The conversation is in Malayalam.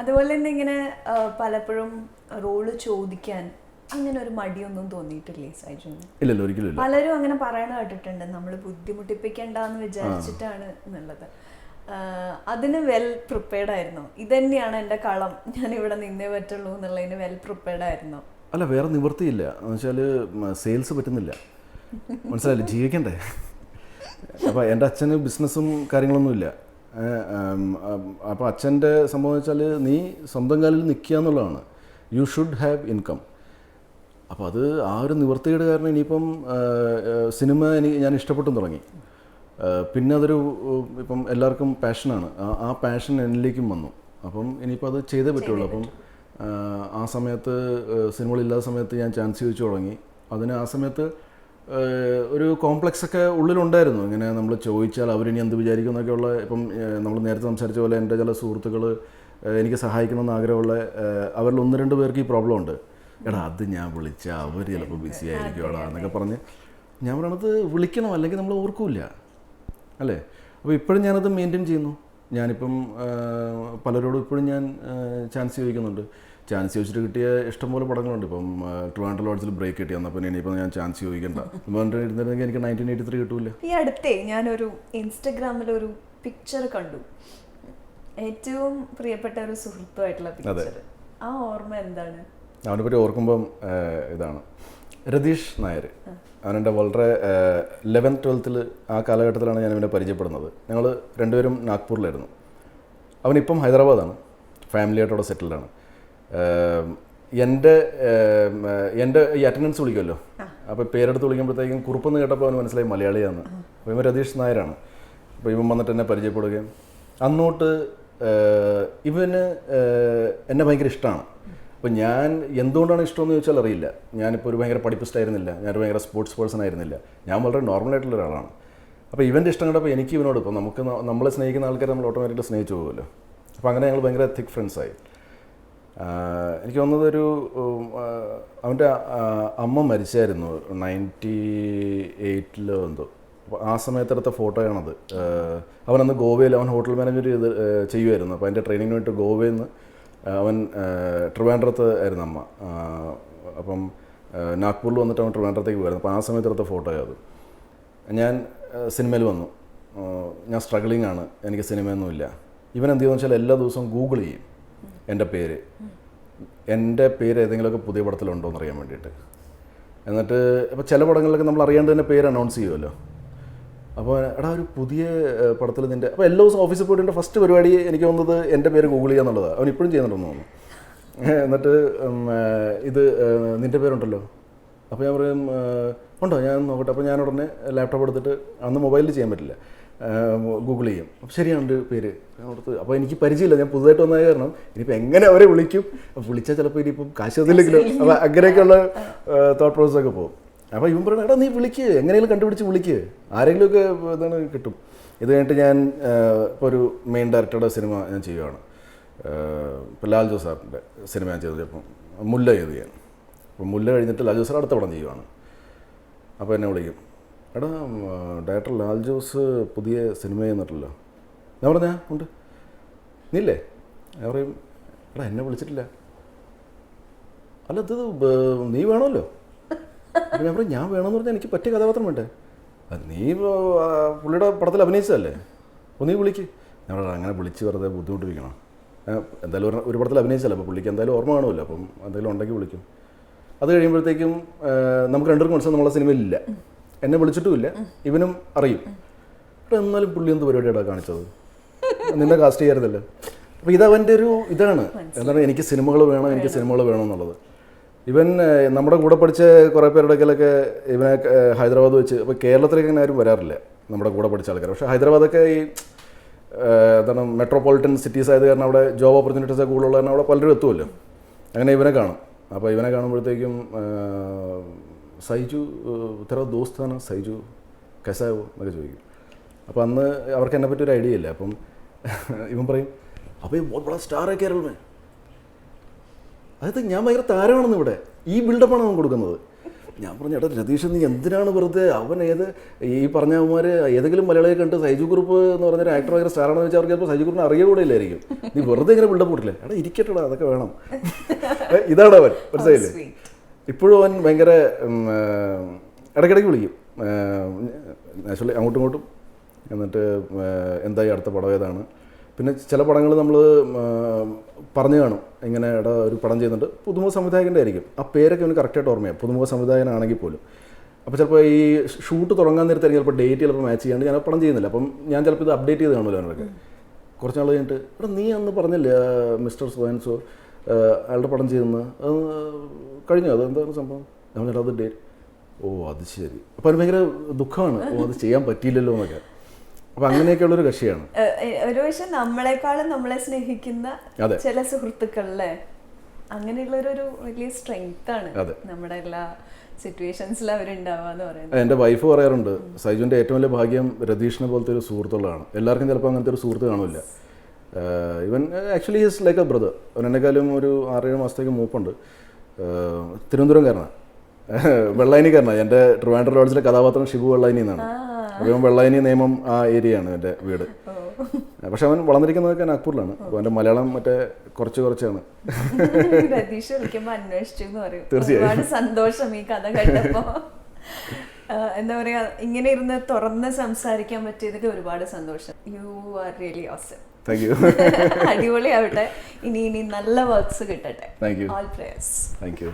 അതുപോലെ തന്നെ ഇങ്ങനെ പലപ്പോഴും റോള് ചോദിക്കാൻ അങ്ങനെ ഒരു മടിയൊന്നും തോന്നിയിട്ടില്ലേ സൈജുന്? ഇല്ലല്ലോ, ഒരിക്കലും. പലരും അങ്ങനെ പറയണ കേട്ടിട്ടുണ്ട്, നമ്മൾ ബുദ്ധിമുട്ടിപ്പിക്കണ്ടെന്ന് വിചാരിച്ചിട്ടാണ് എന്നുള്ളത്. അതിന് വെൽ പ്രിപ്പയർഡ് ആയിരുന്നോ? ഇതന്നെയാണ് എൻ്റെ കളം, ഞാൻ ഇവിടെ നിന്നേ പറ്റുള്ളൂ എന്നുള്ളതിന് വെൽ പ്രിപ്പയർഡ് ആയിരുന്നോ? അല്ല, വേറെ നിവൃത്തിയില്ല. എന്ന് വെച്ചാൽ സെയിൽസ് പറ്റുന്നില്ല, മനസ്സിലായില്ലേ, ജീവിക്കണ്ടേ. അപ്പോൾ എൻ്റെ അച്ഛന് ബിസിനസ്സും കാര്യങ്ങളൊന്നുമില്ല. അപ്പോൾ അച്ഛൻ്റെ സംഭവം വെച്ചാൽ നീ സ്വന്തം കാലിൽ നിൽക്കുക എന്നുള്ളതാണ്. You should have income. അപ്പോൾ അത് ആ ഒരു നിവൃത്തിയുടെ കാരണം ഇനിയിപ്പം സിനിമ ഞാൻ ഇഷ്ടപ്പെട്ടും തുടങ്ങി. പിന്നെ അതൊരു ഇപ്പം എല്ലാവർക്കും പാഷനാണ്. ആ പാഷൻ എന്നിലേക്കും വന്നു. അപ്പം ഇനിയിപ്പോൾ അത് ചെയ്തേ പറ്റുള്ളൂ. അപ്പം ആ സമയത്ത് സിനിമകളില്ലാത്ത സമയത്ത് ഞാൻ ചാൻസ് ചോദിച്ചു തുടങ്ങി. അതിന് ആ സമയത്ത് ഒരു കോംപ്ലക്സ് ഒക്കെ ഉള്ളിലുണ്ടായിരുന്നു. ഇങ്ങനെ നമ്മൾ ചോദിച്ചാൽ അവരിനി എന്ത് വിചാരിക്കും എന്നൊക്കെയുള്ള. ഇപ്പം നമ്മൾ നേരത്തെ സംസാരിച്ച പോലെ എൻ്റെ ചില സുഹൃത്തുക്കൾ എനിക്ക് സഹായിക്കണമെന്ന് ആഗ്രഹമുള്ള അവരിൽ 1-2 പേർക്ക് ഈ പ്രോബ്ലം ഉണ്ട്. എടാ അത് ഞാൻ വിളിച്ചാൽ അവർ ചിലപ്പോൾ ബിസി ആയിരിക്കുമോടാ എന്നൊക്കെ പറഞ്ഞ് ഞാൻ പറയണത് വിളിക്കണം, അല്ലെങ്കിൽ നമ്മൾ ഓർക്കില്ല അല്ലേ. അപ്പോൾ ഇപ്പോഴും ഞാനത് മെയിൻറ്റെയിൻ ചെയ്യുന്നു. ഞാനിപ്പം പലരോടും ഇപ്പോഴും ഞാൻ ചാൻസ് ചോദിക്കുന്നുണ്ട്. ചാൻസ് ചോദിച്ചിട്ട് കിട്ടിയ ഇഷ്ടംപോലെ പടങ്ങളുണ്ട്. ഇപ്പം ട്രിവാൻഡ്രം ലോഡ്ജിൽ ബ്രേക്ക് കിട്ടി വന്നപ്പോൾ ഇനിയിപ്പോൾ ഞാൻ ചാൻസ് ചോദിക്കണ്ട ഇരുന്നിരുന്നെങ്കിൽ എനിക്ക് 1983 കിട്ടൂല. ഈ അടുത്തേ ഞാനൊരു ഇൻസ്റ്റഗ്രാമിലൊരു പിക്ചർ കണ്ടു, ഏറ്റവും പ്രിയപ്പെട്ട ഒരു സുഹൃത്തുമായിട്ടുള്ള പിക്ചർ. ആ ഓർമ്മ എന്താണ്? അവനെ പറ്റി ഓർക്കുമ്പം ഇതാണ് രതീഷ് നായർ. അവനെൻ്റെ വളരെ 11th 12th ആ കാലഘട്ടത്തിലാണ് ഞാൻ ഇവനെ പരിചയപ്പെടുന്നത്. ഞങ്ങൾ രണ്ടുപേരും നാഗ്പൂരിലായിരുന്നു. അവനിപ്പം ഹൈദരാബാദാണ്, ഫാമിലിയായിട്ട് അവിടെ സെറ്റിൽഡാണ്. എൻ്റെ ഈ അറ്റൻഡൻസ് വിളിക്കുമല്ലോ, അപ്പോൾ പേരെടുത്ത് വിളിക്കുമ്പോഴത്തേക്കും കുറുപ്പെന്ന് കേട്ടപ്പോൾ അവന് മനസ്സിലായി മലയാളിയാണ്. അപ്പോൾ ഇവൻ രതീഷ് നായരാണ്. അപ്പോൾ ഇവൻ വന്നിട്ട് എന്നെ പരിചയപ്പെടുകയും അന്നോട്ട് ഇവന് എന്നെ ഭയങ്കര ഇഷ്ടമാണ്. അപ്പോൾ ഞാൻ എന്തുകൊണ്ടാണ് ഇഷ്ടമെന്ന് ചോദിച്ചാൽ അറിയില്ല. ഞാനിപ്പോൾ ഒരു ഭയങ്കര പഠിപ്പിസ്റ്റായിരുന്നില്ല, ഞാനൊരു ഭയങ്കര സ്പോർട്സ് പേഴ്സൺ ആയിരുന്നില്ല. ഞാൻ വളരെ നോർമലായിട്ടുള്ള ഒരാളാണ്. അപ്പോൾ ഇവൻ്റെ ഇഷ്ടം കണ്ടപ്പോൾ എനിക്ക് ഇവനോട് ഇപ്പോൾ നമ്മളെ സ്നേഹിക്കുന്ന ആൾക്കാരെ നമ്മൾ ഓട്ടോമാറ്റിക്കലി സ്നേഹിച്ചു പോകുമല്ലോ. അപ്പോൾ അങ്ങനെ ഞങ്ങൾ ഭയങ്കര തിക്ക് ഫ്രണ്ട്സായി. എനിക്ക് തോന്നുന്നത് അവൻ്റെ അമ്മ മരിച്ചായിരുന്നു 98 എന്തോ. അപ്പോൾ ആ സമയത്തെടുത്ത ഫോട്ടോയാണത്. അവനന്ന് ഗോവയിൽ അവൻ ഹോട്ടൽ മാനേജർ ചെയ്യുമായിരുന്നു. അപ്പോൾ അതിൻ്റെ ട്രെയിനിങ്ങിന് വേണ്ടി ഗോവയിൽ നിന്ന് അവൻ ട്രിവാൻഡ്രത്ത് ആയിരുന്നു അമ്മ. അപ്പം നാഗ്പൂരിൽ വന്നിട്ട് അവൻ ട്രിവാൻഡ്രത്തേക്ക് പോയിരുന്നു. അപ്പോൾ ആ സമയത്തെടുത്ത ഫോട്ടോയാണ് അത്. ഞാൻ സിനിമയിൽ വന്നു. ഞാൻ സ്ട്രഗിളിംഗ് ആണ്, എനിക്ക് സിനിമയൊന്നുമില്ല. ഇവൻ എന്ത് ചെയ്യുമെന്ന് വെച്ചാൽ എല്ലാ ദിവസവും ഗൂഗിൾ ചെയ്യും എൻ്റെ പേര് ഏതെങ്കിലുമൊക്കെ പുതിയ പടത്തിലുണ്ടോ എന്ന് അറിയാൻ വേണ്ടിയിട്ട്. എന്നിട്ട് ഇപ്പോൾ ചില പടങ്ങളിലൊക്കെ നമ്മൾ അറിയാണ്ട് തന്നെ പേര് അനൗൺസ് ചെയ്യുമല്ലോ. അപ്പോൾ എടാ ഒരു പുതിയ പടത്തിൽ നിൻ്റെ, അപ്പോൾ എല്ലാ ദിവസവും ഓഫീസിൽ പോയിട്ട് എൻ്റെ ഫസ്റ്റ് പരിപാടി എനിക്ക് തോന്നുന്നത് എൻ്റെ പേര് ഗൂഗിൾ ചെയ്യുക എന്നുള്ളതാണ്. അവൻ ഇപ്പോഴും ചെയ്യുന്നുണ്ടെന്ന് തോന്നുന്നു. എന്നിട്ട് ഇത് നിൻ്റെ പേരുണ്ടല്ലോ. അപ്പോൾ ഞാൻ പറയും ഉണ്ടോ, ഞാൻ നോക്കട്ടെ. അപ്പോൾ ഞാൻ ഉടനെ ലാപ്ടോപ്പ് എടുത്തിട്ട്, അന്ന് മൊബൈലിൽ ചെയ്യാൻ പറ്റില്ല, ഗൂഗിൾ ചെയ്യും. അപ്പോൾ ശരിയാണ് പേര് കൊടുത്ത്. അപ്പോൾ എനിക്ക് പരിചയമില്ല, ഞാൻ പുതുതായിട്ട് വന്നതായ കാരണം ഇനിയിപ്പോൾ എങ്ങനെ അവരെ വിളിക്കും, വിളിച്ചാൽ ചിലപ്പോൾ ഇനിയിപ്പം കാശ് തന്നില്ലെങ്കിലോ, അപ്പോൾ അങ്ങനെയൊക്കെയുള്ള തോട്ട് പ്രോസസ്സൊക്കെ പോകും. അപ്പോൾ ഇവൻ പറയണം എടാ നീ വിളിക്കുക, എങ്ങനെയെങ്കിലും കണ്ടുപിടിച്ച് വിളിക്കുക, ആരെങ്കിലുമൊക്കെ ഇതാണ് കിട്ടും. ഇത് കഴിഞ്ഞിട്ട് ഞാൻ ഇപ്പോൾ ഒരു മെയിൻ ഡയറക്ടറുടെ സിനിമ ഞാൻ ചെയ്യുകയാണ്. ഇപ്പോൾ ലാൽ ജോസ് സാറിൻ്റെ സിനിമ ഞാൻ ചെയ്തത്. അപ്പം മുല്ല ചെയ്ത് ഞാൻ. അപ്പോൾ മുല്ല കഴിഞ്ഞിട്ട് ലാൽ ജോസ് സാർ അടുത്ത പടം ചെയ്യുകയാണ്. അപ്പോൾ എന്നെ വിളിക്കും, എടാ ഡയറക്ടർ ലാൽ ജോസ് പുതിയ സിനിമ ചെയ്യുന്നിട്ടല്ലോ. ഞാൻ പറഞ്ഞാ ഉണ്ട്, നീല്ലേ? ഞാൻ പറയും എടാ എന്നെ വിളിച്ചിട്ടില്ല. അല്ല ഇത് നീ വേണമല്ലോ. അപ്പോൾ ഞാൻ പറയും ഞാൻ വേണമെന്ന് പറഞ്ഞാൽ എനിക്ക് പറ്റിയ കഥാപാത്രം വേണ്ടേ. നീ പുള്ളിയുടെ പടത്തിൽ അഭിനയിച്ചതല്ലേ, അപ്പോൾ നീ വിളിക്ക്. ഞാൻ പറയാം അങ്ങനെ വിളിച്ച് വെറുതെ ബുദ്ധിമുട്ടിപ്പിക്കണം. എന്തായാലും ഒരു പടത്തിൽ അഭിനയിച്ചല്ലോ, അപ്പോൾ പുള്ളിക്ക് എന്തായാലും ഓർമ്മ കാണുമല്ലോ, അപ്പം എന്തെങ്കിലും ഉണ്ടെങ്കിൽ വിളിക്കും. അത് കഴിയുമ്പോഴത്തേക്കും നമുക്ക് രണ്ടുപേർക്കും മനസ്സിലാവും നമ്മളെ സിനിമയിലില്ല, എന്നെ വിളിച്ചിട്ടുമില്ല, ഇവനും അറിയും. അപ്പോൾ എന്നാലും പുള്ളി എന്ത് പരിപാടിയാണ് കാണിച്ചത്, നിന്നെ കാസ്റ്റ് ചെയ്യാറില്ലല്ലോ. അപ്പോൾ ഇതവൻ്റെ ഒരു ഇതാണ്, എന്താണ് എനിക്ക് സിനിമകൾ വേണം എന്നുള്ളത്. ഇവൻ നമ്മുടെ കൂടെ പഠിച്ച കുറേ പേരുടെ ഇടയ്ക്കിലൊക്കെ ഇവനെ ഹൈദരാബാദ് വെച്ച്, ഇപ്പോൾ കേരളത്തിലേക്ക് അങ്ങനെ ആരും വരാറില്ല നമ്മുടെ കൂടെ പഠിച്ച ആൾക്കാർ. പക്ഷേ ഹൈദരാബാദൊക്കെ ഈ എന്താണ് മെട്രോപൊളിറ്റൻ സിറ്റീസ് ആയത് കാരണം അവിടെ ജോബ് ഓപ്പർച്യൂണിറ്റീസ് കൂടുതലുള്ള കാരണം അവിടെ പലരും എത്തുമല്ലോ. അങ്ങനെ ഇവനെ കാണും. അപ്പോൾ ഇവനെ കാണുമ്പോഴത്തേക്കും സൈജു ഇത്ര ദോസ്താണ്, സൈജു കസാവോ എന്നൊക്കെ ചോദിക്കും. അപ്പോൾ അന്ന് അവർക്ക് എന്നെപ്പറ്റി ഒരു ഐഡിയ ഇല്ല. അപ്പം ഇവൻ പറയും അപ്പോൾ ബഹുത് ബഡാ സ്റ്റാർ है केरल में. അതായത് ഞാൻ ഭയങ്കര താരമാണെന്ന് ഇവിടെ, ഈ ബിൽഡപ്പാണ് അവൻ കൊടുക്കുന്നത്. ഞാൻ പറഞ്ഞു എടാ രതീഷ് നീ എന്തിനാണ് വെറുതെ അവൻ ഈ പറഞ്ഞവന്മാർ ഏതെങ്കിലും മലയാളിയെ കണ്ട് സൈജു ഗ്രൂപ്പ് എന്ന് പറഞ്ഞൊരു ആക്ടർ ഭയങ്കര സ്റ്റാറാണെന്ന് വെച്ചാൽ അവർക്ക് ചിലപ്പോൾ സൈജു ഗ്രൂപ്പിനെ അറിയ കൂടെ ഇല്ലായിരിക്കും. നീ വെറുതെ ഇങ്ങനെ ബിൽഡപ്പ് കൂട്ടില്ലേ, എടാ ഇരിക്കട്ടെടാ അതൊക്കെ വേണം. ഇതാണ് അവൻ, മനസ്സിലായില്ലേ? ഇപ്പോഴും അവൻ ഭയങ്കര ഇടയ്ക്കിടയ്ക്ക് വിളിക്കും നാച്ചുറലി അങ്ങോട്ടും ഇങ്ങോട്ടും. എന്നിട്ട് എന്തായി അടുത്ത പടം ഏതാണ്. പിന്നെ ചില പടങ്ങൾ നമ്മൾ പറഞ്ഞു കാണും ഇങ്ങനെ എടാ ഒരു പടം ചെയ്യുന്നുണ്ട്, പുതുമുഖ സംവിധായകൻ്റെ ആയിരിക്കും, ആ പേരൊക്കെ അവന് കറക്റ്റായിട്ട് ഓർമ്മയാണ്, പുതുമുഖ സംവിധായകനാണെങ്കിൽ പോലും. അപ്പോൾ ചിലപ്പോൾ ഈ ഷൂട്ട് തുടങ്ങാൻ നേരത്തായിരിക്കും ചിലപ്പോൾ ഡേറ്റ് ചിലപ്പോൾ മാച്ച് ചെയ്യാണ്ട് ഞാൻ പടം ചെയ്യുന്നില്ല. അപ്പം ഞാൻ ചിലപ്പോൾ ഇത് അപ്ഡേറ്റ് ചെയ്ത് കാണുമല്ലോ അവനൊക്കെ. കുറച്ച് നാൾ കഴിഞ്ഞിട്ട് എടാ നീ അന്ന് പറഞ്ഞില്ലേ മിസ്റ്റർ സോയൻസോ അയാളുടെ പടം ചെയ്യുന്നത് അത് കഴിഞ്ഞോ, അതെന്താണ് സംഭവം? ഞാൻ ചേട്ടാ അത് ഡേറ്റ്, ഓ അത് ശരി. അപ്പോൾ അതിന് ഭയങ്കര ദുഃഖമാണ്, ഓ അത് ചെയ്യാൻ പറ്റിയില്ലല്ലോ എന്നൊക്കെ. അപ്പം അങ്ങനെയൊക്കെയുള്ളൊരു കക്ഷിയാണ്. ഒരു പക്ഷെ നമ്മളെക്കാളും നമ്മളെ സ്നേഹിക്കുന്ന ചില സുഹൃത്തുക്കളല്ലേ, അങ്ങനെയുള്ളൊരു വലിയ സ്ട്രെങ്ത് ആണ് നമ്മുടെ എല്ലാ സിറ്റുവേഷൻസിലും അവരുണ്ടാവാന്ന് പറയുന്നത്. എൻ്റെ വൈഫ് പറയാറുണ്ട് സൈജുവിൻ്റെ ഏറ്റവും വലിയ ഭാഗ്യം രതീഷിനെ പോലത്തെ ഒരു സുഹൃത്തുള്ളതാണ്. എല്ലാവർക്കും ചിലപ്പോൾ അങ്ങനത്തെ ഒരു സുഹൃത്ത് കാണില്ല. ഇവൻ actually is like A brother. അവൻ എന്നെക്കാളും ഒരു 6-7 മാസത്തേക്ക് മൂപ്പുണ്ട്. തിരുവനന്തപുരംകാരനാണ്, വെള്ളായനിക്കാരനാണ്. എൻ്റെ ട്രിവാൻഡ്രം ലോഡ്ജിലെ കഥാപാത്രം ഷിബു വെള്ളായനി എന്നാണ്. അപ്പോൾ വെള്ളായനി നിയമം ആ ഏരിയയാണ് എൻ്റെ വീട്. പക്ഷെ അവൻ വളർന്നിരിക്കുന്നതൊക്കെ നാഗ്പൂരിലാണ്. അപ്പോൾ അവൻ്റെ മലയാളം മറ്റേ കുറച്ചാണ്. രതീഷ് വിളിക്കുമ്പോൾ അന്വേഷിച്ചു എന്ന് പറയും. തീർച്ചയായും ഒരുപാട് സന്തോഷം ഈ കഥ കേട്ടപ്പോൾ. എന്താ പറയാ, ഇങ്ങനെ ഇരുന്ന് തുറന്ന് സംസാരിക്കാൻ പറ്റിയതിൽ ഒരുപാട് സന്തോഷം. You are really awesome. Thank you. അടിപൊളിയാവട്ടെ, ഇനി നല്ല വർക്ക്സ് കിട്ടട്ടെ. Thank you. All prayers. Thank U.